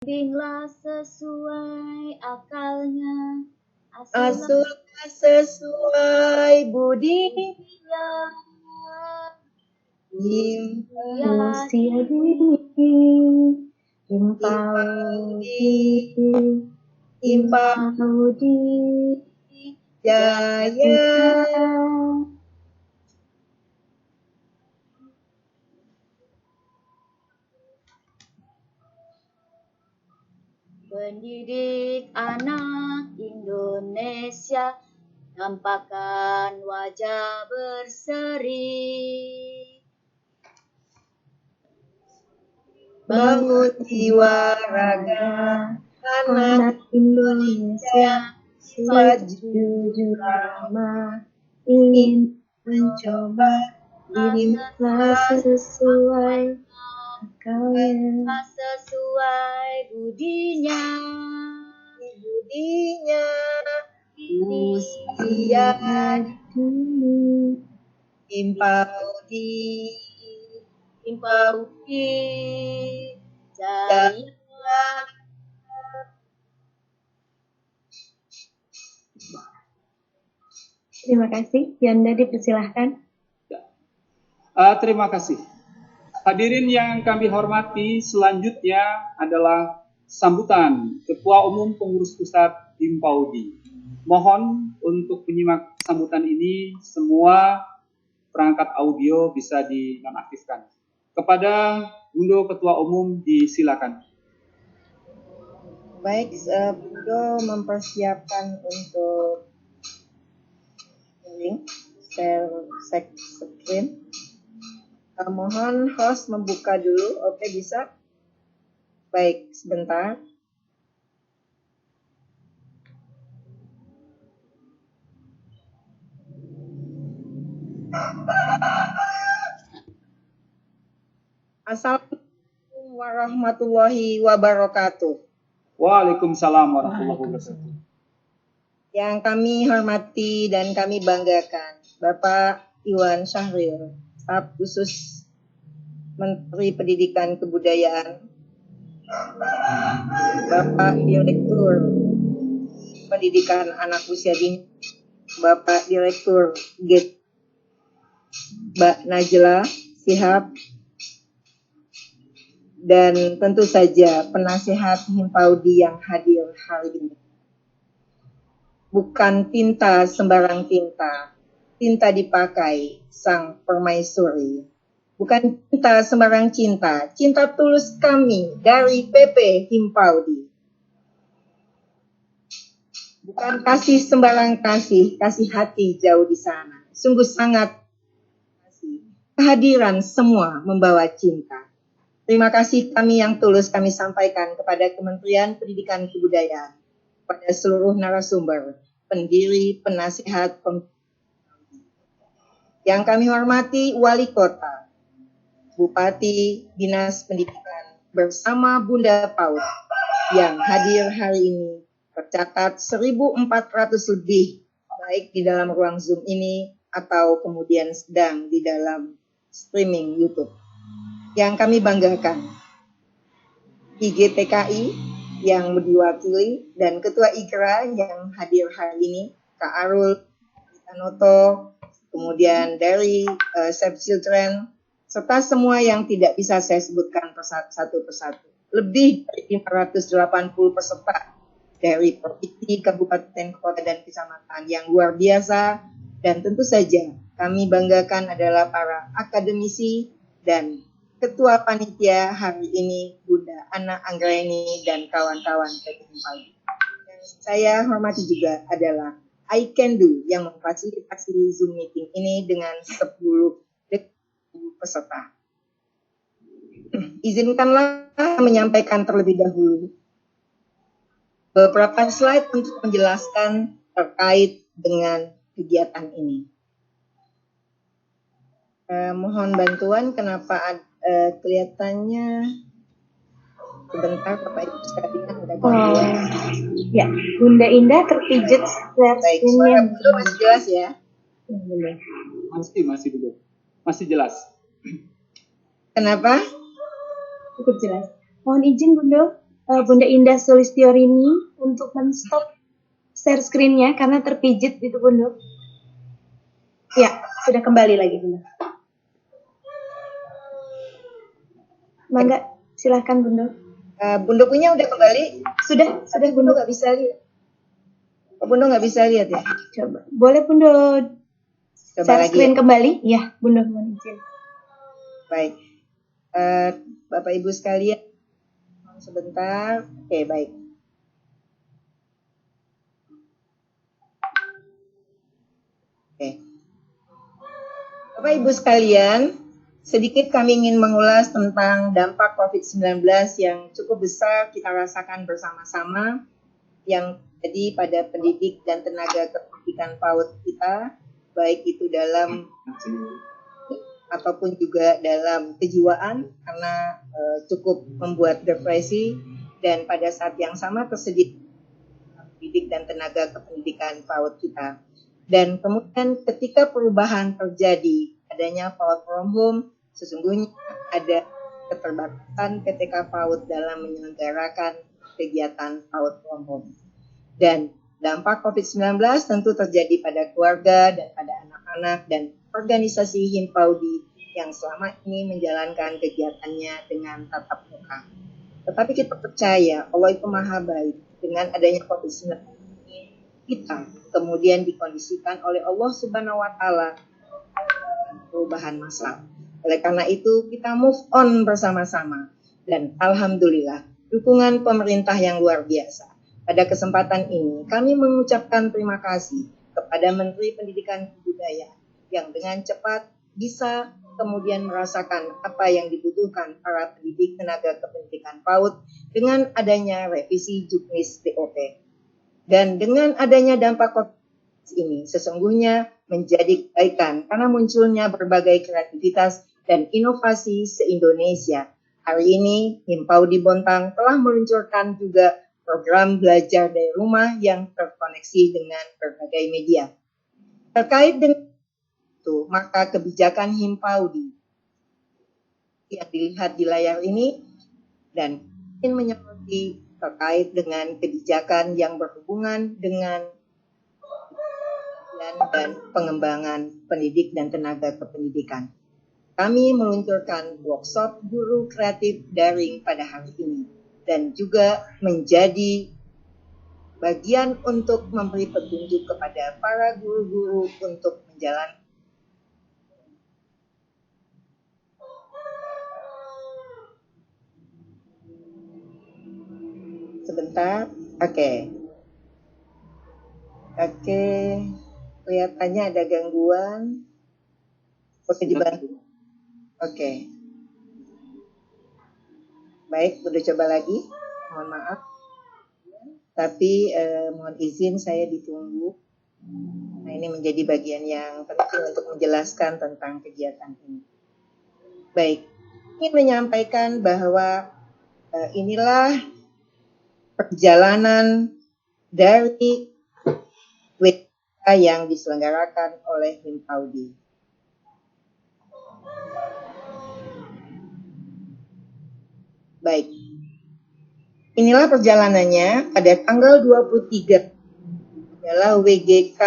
Bimbinglah sesuai akalnya, asuhlah sesuai budinya, Usia dini, himpau di jaya. Pendidik anak Indonesia, tampakkan wajah berseri. Bangun jiwa raga anak Indonesia, sifat jujur ramah, ingin mencoba Bimbinglah sesuai akalnya. sesuai budinya. Usia Dini, himpau di Jaya. terima kasih. Yanda dipersilahkan. Terima kasih. Hadirin yang kami hormati, selanjutnya adalah sambutan Ketua Umum Pengurus Pusat Himpaudi. Mohon untuk menyimak sambutan ini, semua perangkat audio bisa dinonaktifkan. Kepada Bundo Ketua Umum disilakan. Baik, Bundo mempersiapkan untuk share screen. Mohon host membuka dulu. Oke, bisa? Baik, sebentar. Assalamualaikum warahmatullahi wabarakatuh. Waalaikumsalam warahmatullahi wabarakatuh. Yang kami hormati dan kami banggakan, Bapak Iwan Syahril, Staf Khusus Menteri Pendidikan Kebudayaan, Bapak Direktur Pendidikan Anak Usia Dini, Bapak Direktur GET, Mbak Najla Shihab, dan tentu saja penasihat Himpaudi yang hadir hari ini. Bukan tinta sembarang tinta, tinta dipakai sang permaisuri. Bukan cinta sembarang cinta, cinta tulus kami dari PP Himpaudi. Bukan kasih sembarang kasih, kasih hati jauh di sana. Sungguh sangat kasih. Kehadiran semua membawa cinta. Terima kasih kami yang tulus kami sampaikan kepada Kementerian Pendidikan Kebudayaan, pada seluruh narasumber, pendiri, penasihat, yang kami hormati Wali Kota, Bupati, Dinas Pendidikan, bersama Bunda PAUD yang hadir hari ini, tercatat 1.400 lebih, baik di dalam ruang Zoom ini atau kemudian sedang di dalam streaming YouTube. Yang kami banggakan, IGTKI yang diwakili dan Ketua IGRA yang hadir hari ini, Kak Arul, Anoto, kemudian dari Save Children, serta semua yang tidak bisa saya sebutkan satu persatu. Lebih dari 580 peserta dari provinsi, kabupaten, kota, dan kecamatan yang luar biasa, dan tentu saja kami banggakan adalah para akademisi dan Ketua Panitia hari ini, Bunda Ana Anggraini dan kawan-kawan PT Himpaudi. Yang saya hormati juga adalah I Can Do yang memfasilitasi Zoom meeting ini dengan 10 peserta. Izinkanlah menyampaikan terlebih dahulu beberapa slide untuk menjelaskan terkait dengan kegiatan ini. Mohon bantuan kenapa kelihatannya sebentar Bapak Ibu sekalian ada gangguan. Ya, Bunda Indah terpijet Baik, suara Bunda masih jelas ya? Masih dulu. Masih jelas. Kenapa? Cukup jelas. Mohon izin Bunda. Bunda Indah Sulistiorini untuk men-stop share screen-nya karena terpijit gitu Bunda. Ya, sudah kembali lagi Bunda. Mangga, silahkan Bunda. Bunda punya udah kembali? Sudah Bunda Bunda. nggak bisa lihat. Bunda nggak bisa lihat ya? Coba, boleh Bunda Coba share lagi screen ya? kembali? Ya, Bunda mohon izin. Baik. Bapak Ibu sekalian, sebentar. Oke, baik. Oke. Bapak Ibu sekalian, sedikit kami ingin mengulas tentang dampak COVID-19 yang cukup besar kita rasakan bersama-sama yang terjadi pada pendidik dan tenaga kependidikan PAUD kita, baik itu dalam ataupun juga dalam kejiwaan karena cukup membuat depresi, dan pada saat yang sama tersedia pendidik dan tenaga kependidikan PAUD kita. Dan kemudian ketika perubahan terjadi, adanya PAUD from home, sesungguhnya ada keterbatasan PTK PAUD dalam menyelenggarakan kegiatan PAUD from home. Dan dampak COVID-19 tentu terjadi pada keluarga dan pada anak-anak dan organisasi Himpaudi yang selama ini menjalankan kegiatannya dengan tatap muka. Tetapi kita percaya Allah itu maha baik. Dengan adanya COVID-19 kita kemudian dikondisikan oleh Allah Subhanahu wa Ta'ala perubahan masa. Oleh karena itu kita move on bersama-sama, dan alhamdulillah dukungan pemerintah yang luar biasa. Pada kesempatan ini kami mengucapkan terima kasih kepada Menteri Pendidikan dan Kebudayaan yang dengan cepat bisa kemudian merasakan apa yang dibutuhkan para pendidik tenaga kependidikan PAUD dengan adanya revisi Juknis BOP. Dan dengan adanya dampak COVID ini sesungguhnya menjadi kebaikan karena munculnya berbagai kreativitas dan inovasi se-Indonesia. Hari ini Himpaudi Bontang telah meluncurkan juga program belajar dari rumah yang terkoneksi dengan berbagai media. Terkait dengan itu, maka kebijakan Himpaudi yang dilihat di layar ini dan ingin menyoroti terkait dengan kebijakan yang berhubungan dengan dan pengembangan pendidik dan tenaga kependidikan. Kami meluncurkan workshop guru kreatif daring pada hari ini dan juga menjadi bagian untuk memberi petunjuk kepada para guru-guru untuk menjalankan. Sebentar, oke, kelihatannya ada gangguan. Oke, dibantu. Oke. Baik, udah coba lagi. Mohon maaf. Tapi mohon izin saya ditunggu. Nah, ini menjadi bagian yang penting untuk menjelaskan tentang kegiatan ini. Baik, ingin menyampaikan bahwa inilah perjalanan dari WK yang diselenggarakan oleh Himpaudi. Baik, inilah perjalanannya. Pada tanggal 23 adalah WGK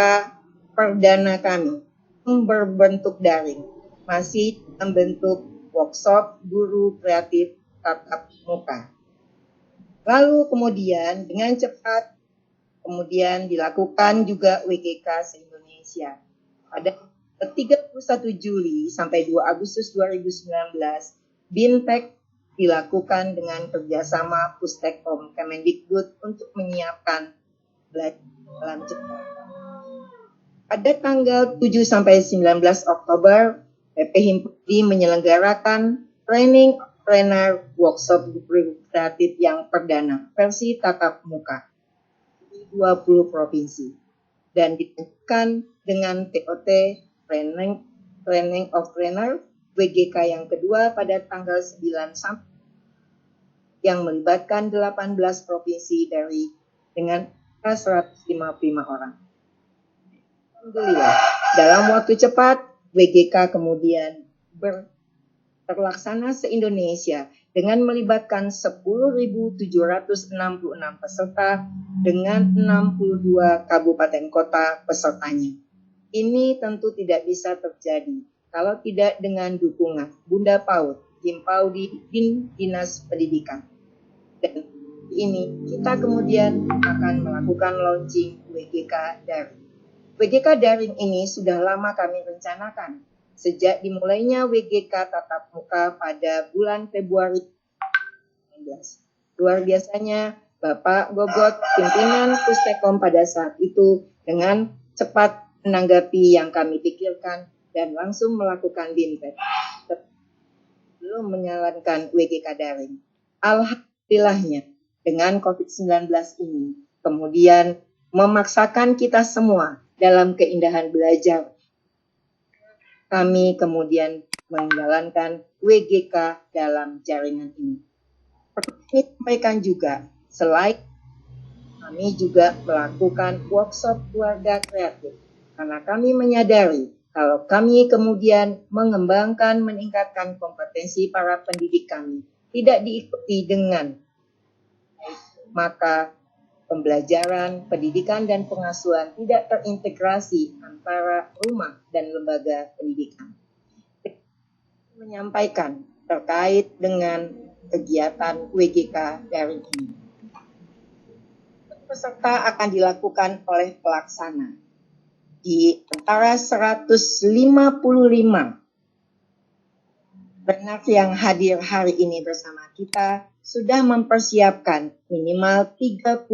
perdana kami berbentuk daring, masih dalam bentuk workshop guru kreatif tatap muka. Lalu kemudian dengan cepat kemudian dilakukan juga WGK se-Indonesia. Pada 31 Juli sampai 2 Agustus 2019, BINTEK dilakukan dengan kerjasama Pustekom Kemendikbud untuk menyiapkan belajar dalam cepat. Pada tanggal 7 sampai 19 Oktober, PP Himpaudi menyelenggarakan training trainer workshop guru kreatif yang perdana versi tatap muka di 20 provinsi dan dilanjutkan dengan TOT training of trainer WGK yang kedua pada tanggal 9 sampai yang melibatkan 18 provinsi dari dengan 155 orang. Alhamdulillah, dalam waktu cepat WGK kemudian terlaksana se-Indonesia dengan melibatkan 10.766 peserta dengan 62 kabupaten kota pesertanya. Ini tentu tidak bisa terjadi kalau tidak dengan dukungan Bunda PAUD, Himpaudi, Dinas Pendidikan. Dan ini kita kemudian akan melakukan launching WGK Daring. WGK Daring ini sudah lama kami rencanakan sejak dimulainya WGK tatap muka pada bulan Februari 2019. Luar biasanya Bapak Gogot, pimpinan Pustekom pada saat itu dengan cepat menanggapi yang kami pikirkan dan langsung melakukan BIMTEK. Belum menjalankan WGK Daring. Alhamdulillahnya dengan COVID-19 ini kemudian memaksakan kita semua dalam keindahan belajar. Kami kemudian menjalankan WGK dalam jaringan ini. Perlu disampaikan juga, selain kami juga melakukan workshop keluarga kreatif. Karena kami menyadari kalau kami kemudian mengembangkan, meningkatkan kompetensi para pendidik kami, tidak diikuti dengan maka pembelajaran, pendidikan, dan pengasuhan tidak terintegrasi antara rumah dan lembaga pendidikan. Menyampaikan terkait dengan kegiatan WGK Daring ini. Peserta akan dilakukan oleh pelaksana. Di antara 155 benar yang hadir hari ini bersama kita sudah mempersiapkan minimal 30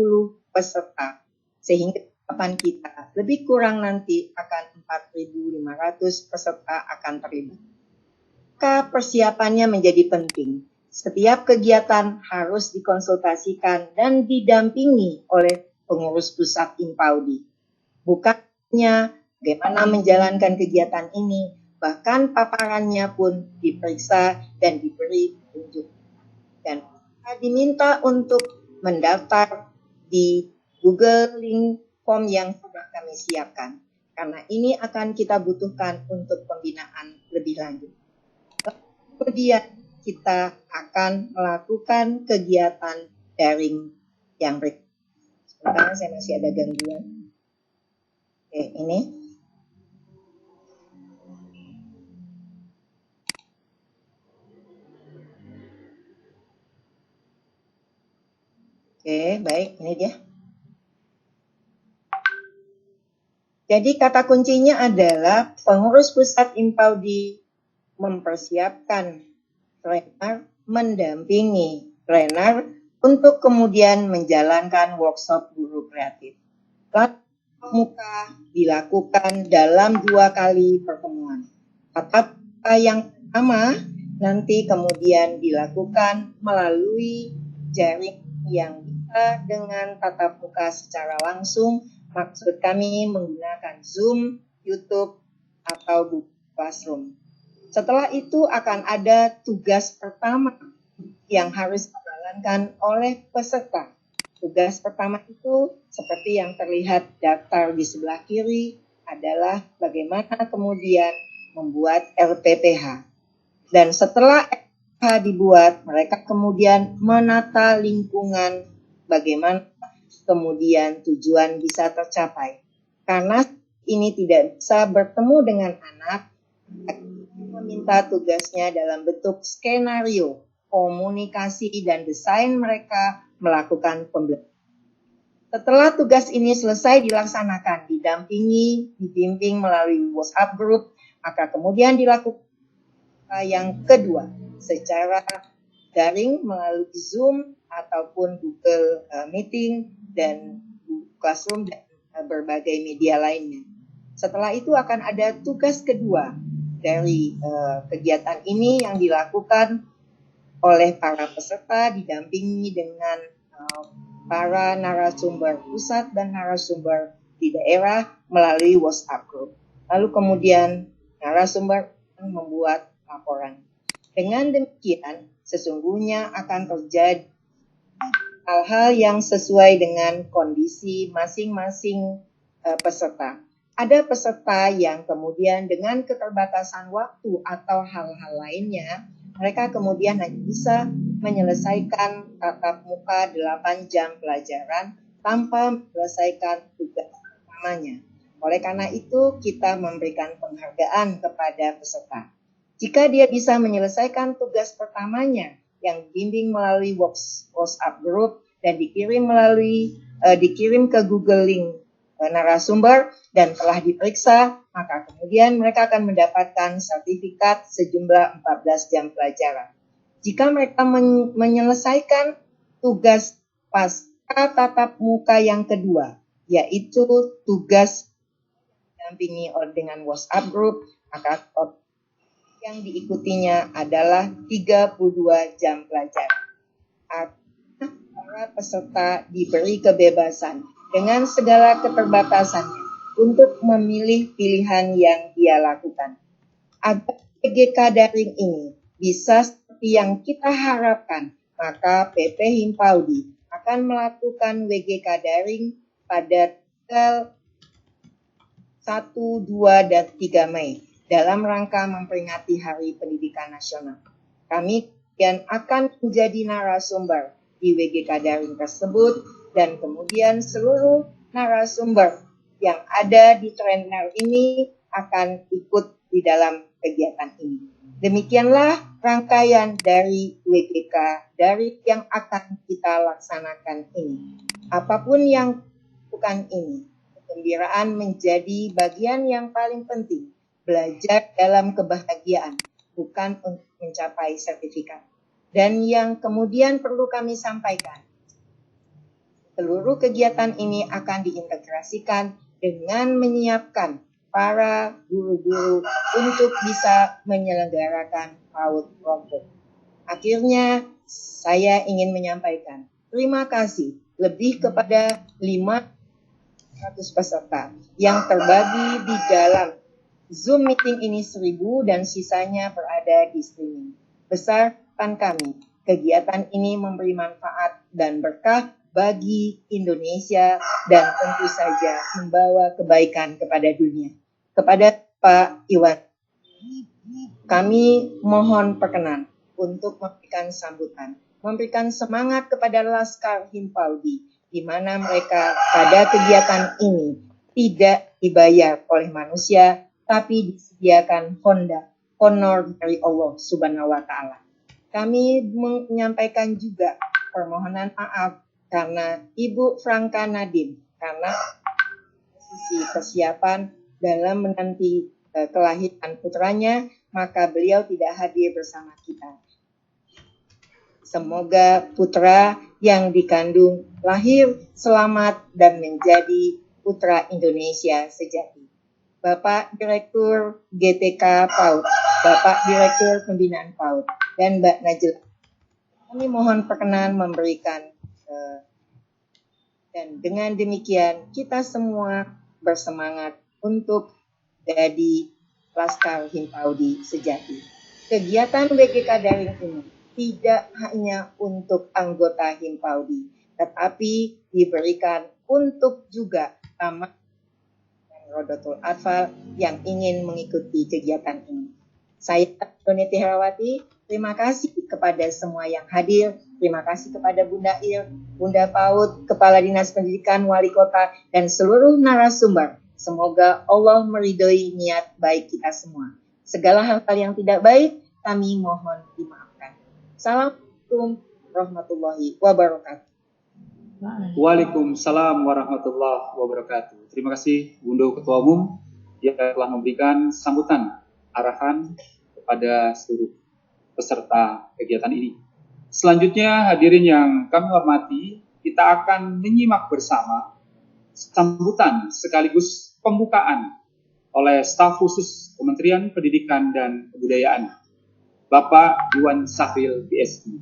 peserta, sehingga harapan kita lebih kurang nanti akan 4.500 peserta akan terlibat. Maka persiapannya menjadi penting. Setiap kegiatan harus dikonsultasikan dan didampingi oleh pengurus pusat Himpaudi. Bukan hanya bagaimana menjalankan kegiatan ini, bahkan paparannya pun diperiksa dan diberi petunjuk. Dan diminta untuk mendaftar di Google Link form yang sudah kami siapkan. Karena ini akan kita butuhkan untuk pembinaan lebih lanjut. Kemudian kita akan melakukan kegiatan daring yang berikut. Sebentar, saya masih ada gangguan. Oke, ini. Oke, baik, ini dia. Jadi kata kuncinya adalah pengurus pusat Himpaudi mempersiapkan trainer, mendampingi trainer untuk kemudian menjalankan workshop guru kreatif. Tatap muka dilakukan dalam 2 kali pertemuan. Tatap muka yang pertama nanti kemudian dilakukan melalui jaring yang bisa dengan tatap muka secara langsung. Maksud kami menggunakan Zoom, YouTube, atau Google Classroom. Setelah itu akan ada tugas pertama yang harus dijalankan oleh peserta. Tugas pertama itu seperti yang terlihat daftar di sebelah kiri adalah bagaimana kemudian membuat LPPH. Dan setelah LPPH dibuat, mereka kemudian menata lingkungan bagaimana kemudian tujuan bisa tercapai. Karena ini tidak bisa bertemu dengan anak, meminta tugasnya dalam bentuk skenario, komunikasi, dan desain mereka melakukan pembelajaran. Setelah tugas ini selesai dilaksanakan, didampingi, dibimbing melalui WhatsApp group, maka kemudian dilakukan yang kedua secara daring melalui Zoom ataupun Google Meeting dan Google Classroom dan berbagai media lainnya. Setelah itu akan ada tugas kedua dari kegiatan ini yang dilakukan oleh para peserta didampingi dengan para narasumber pusat dan narasumber di daerah melalui WhatsApp group. Lalu kemudian narasumber membuat laporan. Dengan demikian, sesungguhnya akan terjadi hal-hal yang sesuai dengan kondisi masing-masing peserta. Ada peserta yang kemudian dengan keterbatasan waktu atau hal-hal lainnya, mereka kemudian hanya bisa menyelesaikan tatap muka 8 jam pelajaran tanpa menyelesaikan tugas utamanya. Oleh karena itu, kita memberikan penghargaan kepada peserta. Jika dia bisa menyelesaikan tugas pertamanya yang dibimbing melalui WhatsApp group dan dikirim ke Google Link narasumber dan telah diperiksa, maka kemudian mereka akan mendapatkan sertifikat sejumlah 14 jam pelajaran. Jika mereka menyelesaikan tugas pasca tatap muka yang kedua, yaitu tugas didampingi dengan WhatsApp group, maka yang diikutinya adalah 32 jam pelajaran. Artinya, para peserta diberi kebebasan dengan segala keterbatasannya untuk memilih pilihan yang dia lakukan. Agar WGK daring ini bisa seperti yang kita harapkan, maka PP Himpaudi akan melakukan WGK daring pada tanggal 1, 2, dan 3 Mei dalam rangka memperingati Hari Pendidikan Nasional. Kami kemudian akan menjadi narasumber di WGK daring tersebut dan kemudian seluruh narasumber yang ada di trainer ini akan ikut di dalam kegiatan ini. Demikianlah rangkaian dari WGK daring yang akan kita laksanakan ini. Apapun yang bukan ini, kegembiraan menjadi bagian yang paling penting. Belajar dalam kebahagiaan, bukan untuk mencapai sertifikat. Dan yang kemudian perlu kami sampaikan, seluruh kegiatan ini akan diintegrasikan dengan menyiapkan para guru-guru untuk bisa menyelenggarakan PAUD Program. Akhirnya, saya ingin menyampaikan terima kasih lebih kepada 500 peserta yang terbagi di dalam Zoom meeting ini 1.000 dan sisanya berada di streaming. Besar harapan kami, kegiatan ini memberi manfaat dan berkah bagi Indonesia dan tentu saja membawa kebaikan kepada dunia. Kepada Pak Iwan, kami mohon perkenan untuk memberikan sambutan, memberikan semangat kepada Laskar Himpaudi, di mana mereka pada kegiatan ini tidak dibayar oleh manusia, tapi disediakan honor dari Allah Subhanahu wa Ta'ala. Kami menyampaikan juga permohonan maaf karena Ibu Franka Nadim, karena sisi kesiapan dalam menanti kelahiran putranya, maka beliau tidak hadir bersama kita. Semoga putra yang dikandung lahir selamat dan menjadi putra Indonesia sejati. Bapak Direktur GTK PAUD, Bapak Direktur Pembinaan PAUD, dan Mbak Najla, kami mohon perkenan memberikan dan dengan demikian kita semua bersemangat untuk jadi Laskar Himpaudi sejati. Kegiatan WGK daring ini tidak hanya untuk anggota Himpaudi, tetapi diberikan untuk juga tamat dan Rodotul Atfal yang ingin mengikuti kegiatan ini. Saya Doniti Herawati, terima kasih kepada semua yang hadir, terima kasih kepada Bunda Il, Bunda PAUD, Kepala Dinas Pendidikan, Wali Kota, dan seluruh narasumber. Semoga Allah meridhoi niat baik kita semua. Segala hal-hal yang tidak baik, kami mohon dimaafkan. Assalamualaikum warahmatullahi wabarakatuh. Waalaikumsalam warahmatullahi wabarakatuh. Terima kasih Bunda Ketua Umum yang telah memberikan sambutan arahan kepada seluruh peserta kegiatan ini. Selanjutnya hadirin yang kami hormati, kita akan menyimak bersama sambutan sekaligus pembukaan oleh staf khusus Kementerian Pendidikan dan Kebudayaan, Bapak Iwan Sahril PSI.